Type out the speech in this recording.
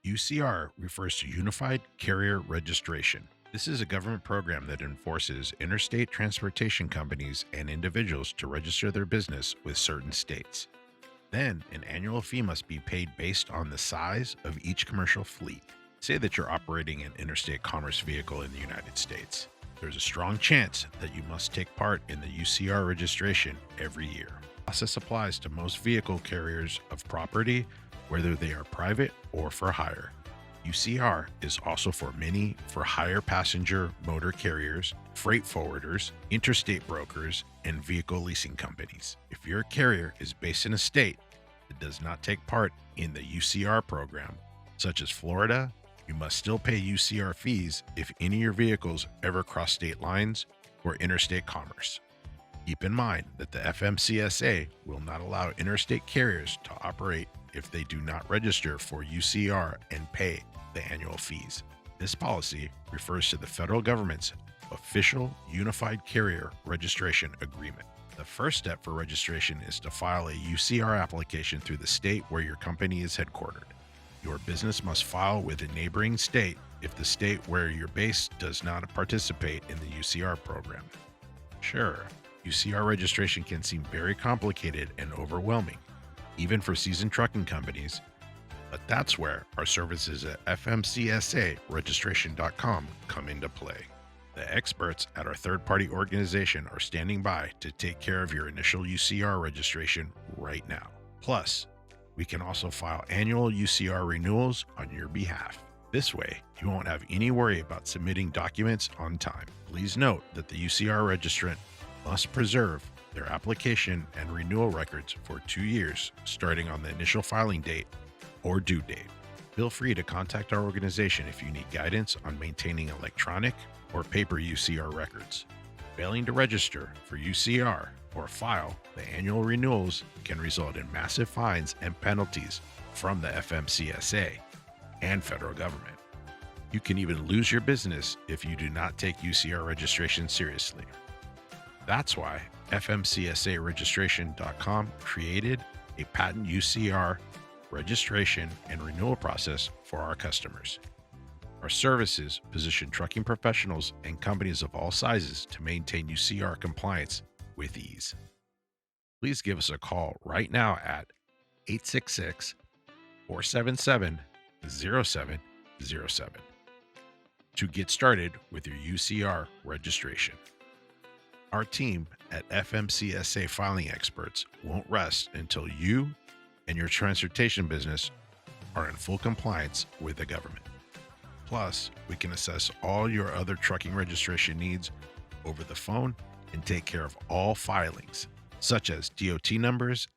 UCR refers to Unified Carrier Registration. This is a government program that enforces interstate transportation companies and individuals to register their business with certain states. Then, an annual fee must be paid based on the size of each commercial fleet. Say that you're operating an interstate commerce vehicle in the United States. There's a strong chance that you must take part in the UCR registration every year. The process applies to most vehicle carriers of property, whether they are private or for hire. UCR is also for many for hire passenger motor carriers, freight forwarders, interstate brokers, and vehicle leasing companies. If your carrier is based in a state that does not take part in the UCR program, such as Florida, you must still pay UCR fees if any of your vehicles ever cross state lines or interstate commerce. Keep in mind that the FMCSA will not allow interstate carriers to operate if they do not register for UCR and pay the annual fees. This policy refers to the federal government's official Unified Carrier Registration Agreement. The first step for registration is to file a UCR application through the state where your company is headquartered. Your business must file with a neighboring state if the state where you're based does not participate in the UCR program. Sure, UCR registration can seem very complicated and overwhelming, even for seasoned trucking companies, but that's where our services at fmcsaregistration.com come into play. The experts at our third-party organization are standing by to take care of your initial UCR registration right now. Plus, we can also file annual UCR renewals on your behalf. This way, you won't have any worry about submitting documents on time. Please note that the UCR registrant must preserve their application and renewal records for 2 years, starting on the initial filing date or due date. Feel free to contact our organization if you need guidance on maintaining electronic or paper UCR records. Failing to register for UCR or file the annual renewals can result in massive fines and penalties from the FMCSA and federal government. You can even lose your business if you do not take UCR registration seriously. That's why FMCSAregistration.com created a patent UCR registration and renewal process for our customers. Our services position trucking professionals and companies of all sizes to maintain UCR compliance with ease. Please give us a call right now at 866-477-0707 to get started with your UCR registration. Our team at FMCSA Filing Experts won't rest until you and your transportation business are in full compliance with the government. Plus, we can assess all your other trucking registration needs over the phone and take care of all filings, such as DOT numbers